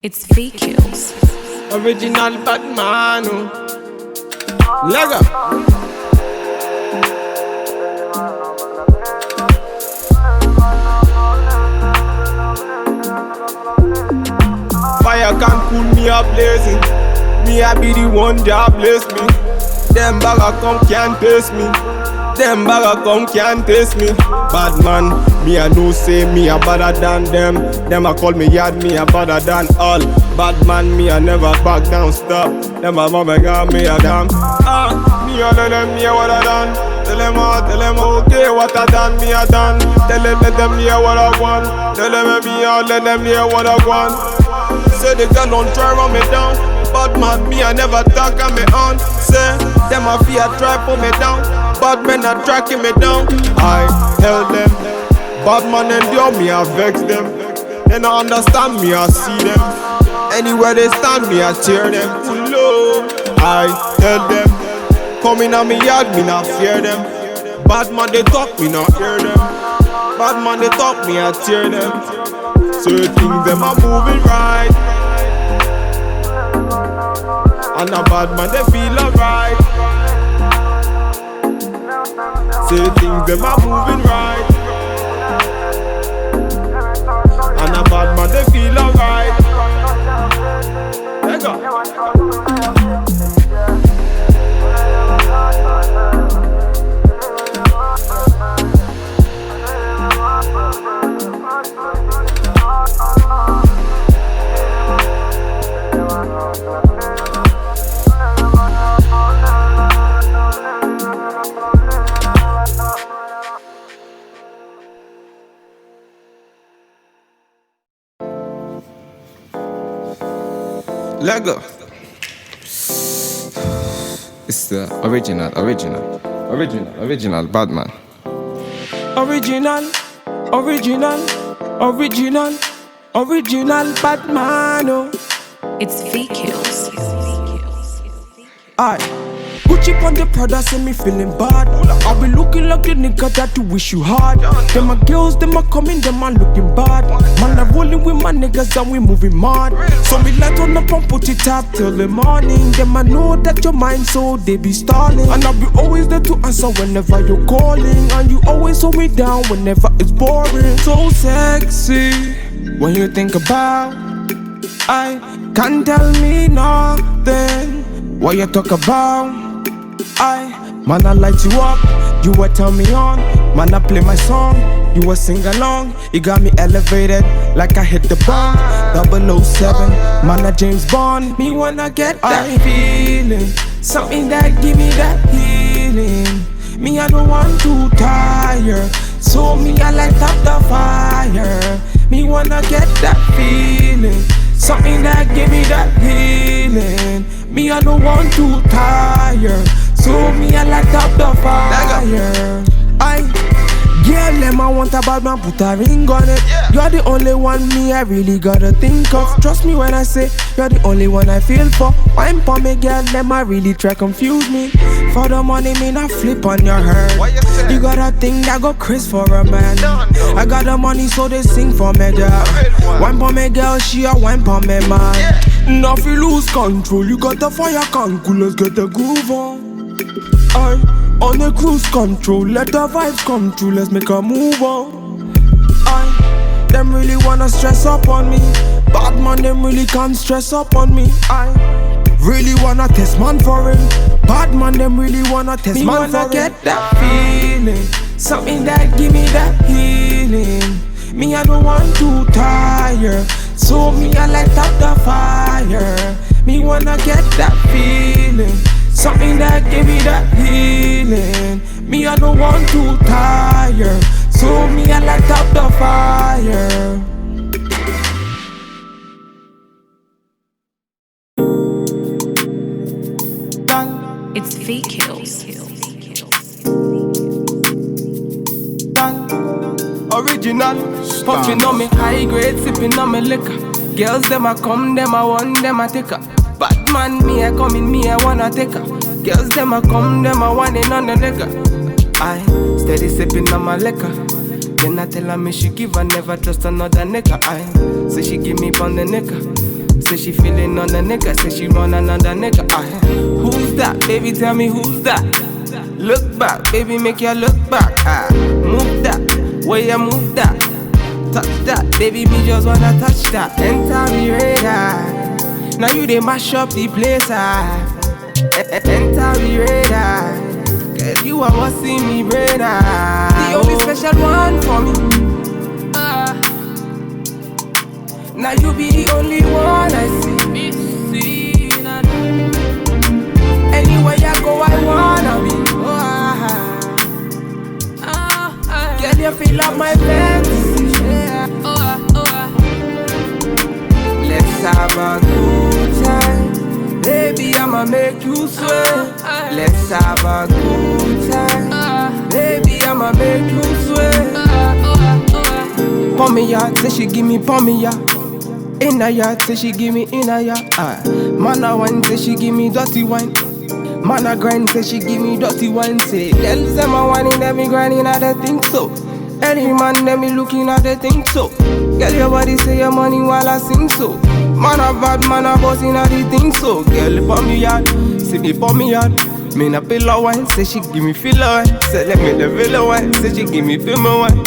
It's VQs. Original Batman. Lego. Fire can't cool me up blazing. Me I be the one that bless me. Them bagger come can't taste me. Them bagger come can't taste me. Bad man, me I know say me a better than them. Them a call me yard, me a better than all. Bad man, me I never back down, stop. Them a mama got me a damn. Me a tell them me a what I done. Tell them okay what I done, me a done. Tell them let them hear what I want. Tell them me a let them hear what I want. Say the girl don't try run me down. Bad man, me I never talk on me on. Say them a fear try put me down. Bad men are tracking me down. I tell them, bad man endure me, I vex them. They don't understand me, I see them. Anywhere they stand me, I tear them. Low. I tell them, coming on me yard, me not fear them. Bad man they talk, me not hear them. Bad man they talk, me I tear them. Certain them are moving right, and a bad man they feel alright. Say things them are moving right, and a bad man they feel alright. Let go. Lego. It's the original Batman. Original Batman. Oh. It's VQs. Aye. Gucci on the Prada, say me feeling bad. I be looking like the nigga that you wish you had. Them my girls, them a coming, them a looking bad. Man, I rolling with my niggas and we moving mad. So me light on up and put it up till the morning. Them I know that your mind, so they be stalling. And I be always there to answer whenever you're calling. And you always hold me down whenever it's boring. So sexy when you think about, I can't tell me nothing. What you talk about? Man, I light you up, you a turn me on. Man, I play my song, you a sing along. You got me elevated like I hit the bomb. 007, man, I James Bond. Me wanna get that feeling, something that give me that healing. Me, I don't want to tire, so me, I light up the fire. Me wanna get that feeling, something that give me that healing. Me, I don't want to tire, so me, I light up the fire. Girl, them I want a bad man, put a ring on it. You're the only one me I really gotta think of. Trust me when I say you're the only one I feel for. Wine for me, girl, them I really try confuse me. For the money, me not flip on your head. You got a thing that go Chris for a man. I got the money, so they sing for me, girl. Wine for me, girl, she a wine for me, man. Now if you lose control, you got the fire can cool, let's get the groove on. On a cruise control, let the vibes come true, let's make a move on. Them really wanna stress up on me. Bad man, them really can't stress up on me. I really wanna test man for him. Bad man, them really wanna test me man for him. Me wanna get that feeling, something that give me that healing. Me, I don't want to tire, so me, I light up the fire. Me wanna get that feeling, something that give me that healing. Me, I don't want to tire, so me, I light up the fire. It's VQs. Original, puffin' on me high grade, sippin' on me liquor. Girls, them a come, them a want, them a take her. Bad man, me a come in, me a wanna take her. Girls, them a come, them a want it on the nigga. I steady sipping on my liquor. Then I tell her me she give her never trust another nigga. I say she give me pon the nigga. say she feeling on a nigga, say she want another nigga. Who's that? Baby, tell me who's that? Look back, baby, make you look back. Move that, way you move that. Touch that, baby, me just wanna touch that. Enter me radar. Now you they mash up the place. Enter me radar. Cause you are what's in me brain. The only special one for me. Now you be the only one I see. Anywhere I go, I wanna be. Girl, you feel like my fantasy. Let's have a good time. Baby, I'ma make you sweat. Let's have a good time. Baby, I'ma make you sweat. Pon me ya, say she give me pon me ya. In a yard, say she give me in a yard. Man a wine, say she give me dirty wine. Man a grind, say she give me dirty wine. Say, girl, say my whining, let me grinding, I don't think so. Any man, let me looking at the thing so. Girl, your body say your money while I sing so. Man a bad, man a boss in a the thing so. Girl, pon me yard, say me pon me yard. Me na pillow wine, say she give me filler wine. Say let me the villa wine, say she give me film wine.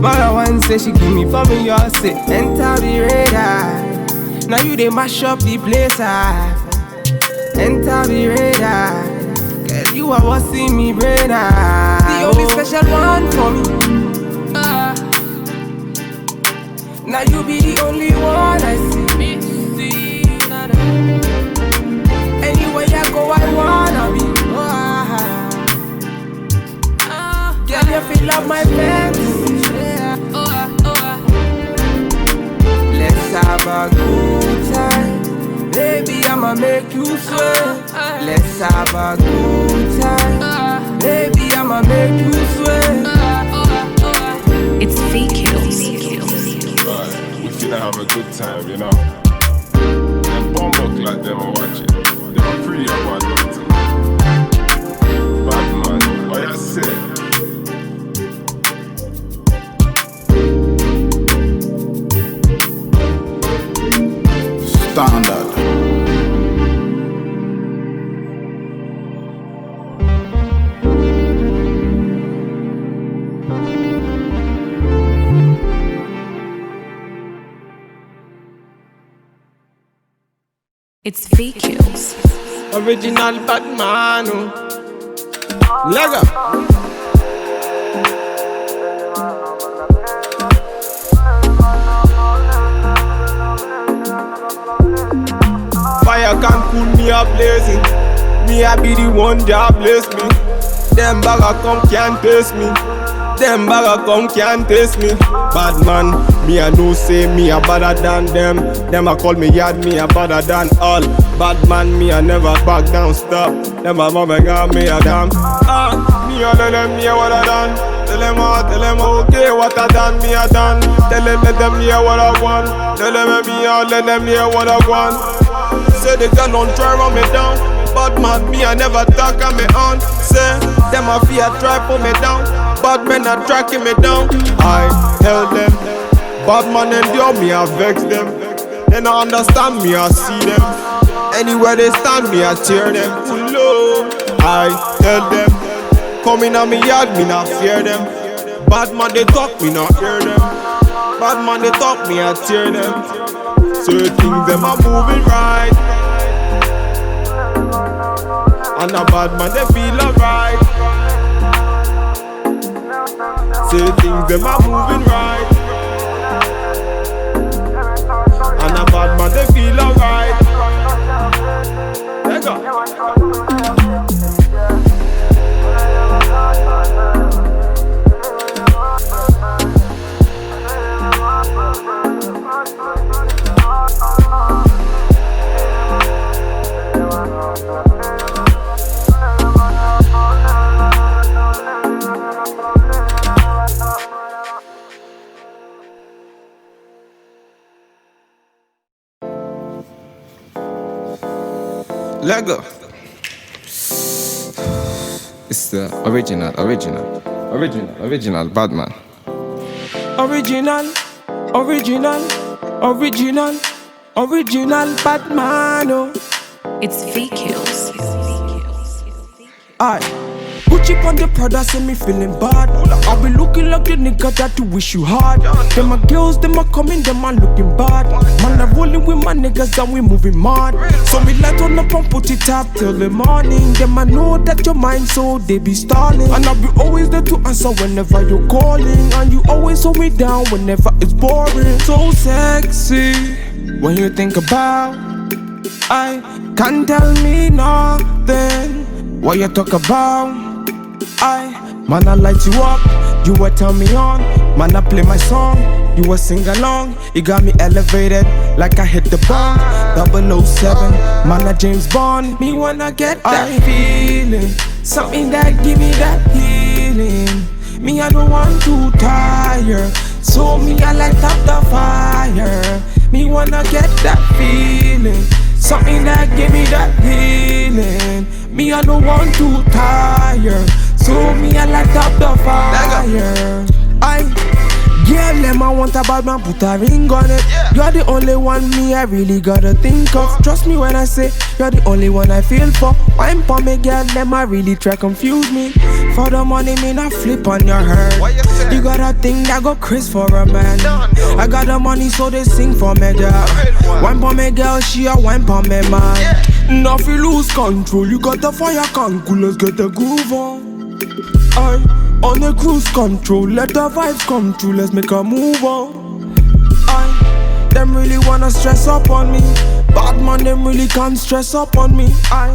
Man a wine, say she give me for me yard. Say enter the radar. Now you they mash up the place. Enter the radar. Girl, you are what's in me brain. The only special one for me. Now you be the only one I see. Anywhere I go, I wanna be. Girl, you feel like my fantasy. Let's have a good time. Baby, I'ma make you sweat. Let's have a good time. Baby, I'ma make you sweat. It's VKills. Right, we finna have a good time, you know. Them bumbuck like them are watching. They're pretty about that. Bad man, what I say? Standard. It's VKills. Original Batman. Lego. Fire can cool me up blazing. Me I be the one that bless me. Them bagger come can't taste me. Them bagger come can't taste me. Bad man, me I know say me a better than them. Them a call me yard, me a better than all. Bad man, me I never back down, stop. Them a mama got me a damn. Me a tell them me a what I done. Tell them okay what I done, me a done. Tell them let them hear what I want. Tell them me a let them hear what I want. Say they can don't try run me down. Bad man, me I never talk on me on. Say them a fear try pull me down. Bad men are tracking me down. I tell them, bad man endure me, I vex them. They don't understand me, I see them. Anywhere they stand me, I tear them. Low. I tell them, coming on me yard, me not fear them. Bad man they talk, me not hear them. Bad man they talk, me I tear them. Certain things them are moving right. And a bad man they feel alright. Say things them are moving right. And a bad man they feel alright. Let go. Lego. It's the original Batman. Original bad man, oh. It's VQs. Aye. Gucci on the Prada, say me feeling bad. I be looking like the nigga that you wish you had. Them my girls, them a coming, them a looking bad. Man, I rolling with my niggas and we moving mad. So me light on up and put it up till the morning. Them I know that your mind, so they be stalling. And I be always there to answer whenever you're calling. And you always hold me down whenever it's boring. So sexy when you think about, I can't tell me nothing. What you talk about? Man, I light you up, you will turn me on. Man, I play my song, you will sing along. You got me elevated like I hit the bomb. 007, man, I James Bond. Me wanna get that feeling, something that give me that healing. Me, I don't want to tire, so me, I light up the fire. Me wanna get that feeling, something that give me that healing. Me, I don't want to tire, so me, I light up the fire. GRWM, I want a bad man, put a ring on it. You're the only one me I really gotta think of. Trust me when I say you're the only one I feel for. Wine for me, GRWM, I really try confuse me. For the money, me not flip on your head. You got a thing that go crazy for a man. I got the money, so they sing for me, girl. Wine for me, girl, she a wine for me, man. Now if you lose control, you got the fire can cool, let's get the groove on. On the cruise control, let the vibes come true, let's make a move on. Them really wanna stress up on me. Bad man, them really can't stress up on me. I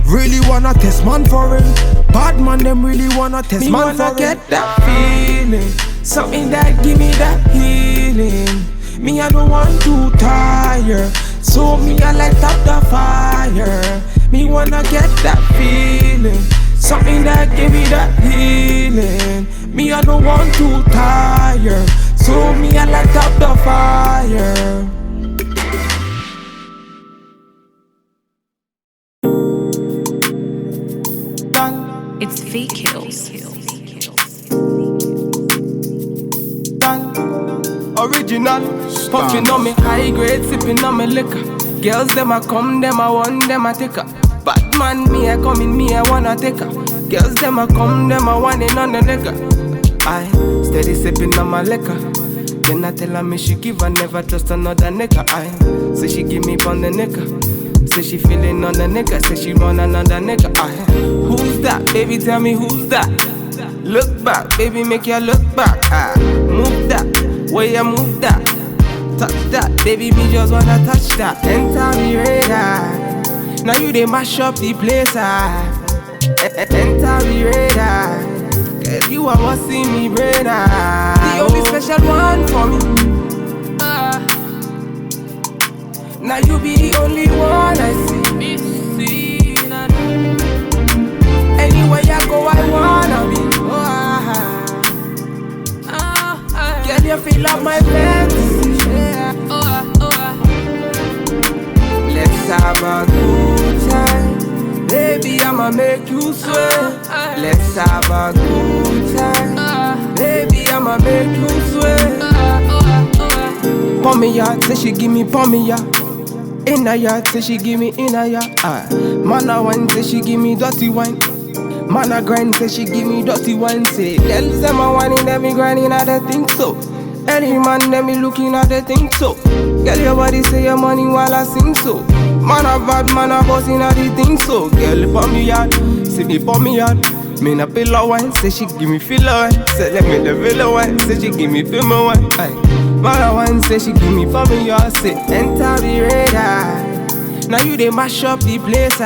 really wanna test man for it. Bad man, them really wanna test man for it. Me wanna get that feeling, something that give me that healing. Me, I don't want to tire, so me, I light up the fire. Me wanna get that feeling, something that give me that healing. Me, I don't want to tire, so me, I light up the fire. It's VQs. Original, puffing on me high grade, sipping on me liquor. Girls, them a come, them a want, them a take her. Bad man, me a come in, me a wanna take her. Girls, them a come, them a want it on the nigga. I steady sipping on my liquor. Then I tell her me she give her, never trust another nigga. I say she give me on the nigga. Say she feeling on the nigga, say she want another nigga. Who's that? Baby, tell me who's that? Look back, baby, make you look back. Move that, where you move that. Touch that, baby, me just wanna touch that. Enter me radar. Now you they mash up the place. Enter me radar. Girl, you are what's in me radar. The only special one for me. Now you be the only one I see. Anywhere I go, I wanna be. Girl, you feel like my fantasy. Let's have a good time, baby, I'ma make you sweat. Let's have a good time, baby, I'ma make you sweat. Pour me out, say she give me pour me out. In a yard, say she give me in a yard. Man a wine, say she give me dirty wine. Man a grind, say she give me dirty wine. Say, girls them a whining, them me grinding, I don't think so. Any man, them me looking at the thing so. Girl, your body say your money while I sing so. Man a bad, man a bossing at the thing so. Girl, pour me out, see me pour me out. Me na pillow wine, say she give me filler wine. Say let me the villa wine, say she give me film wine. Man a wine, say she give me for me, y'all say enter the radar. Now you they mash up the place.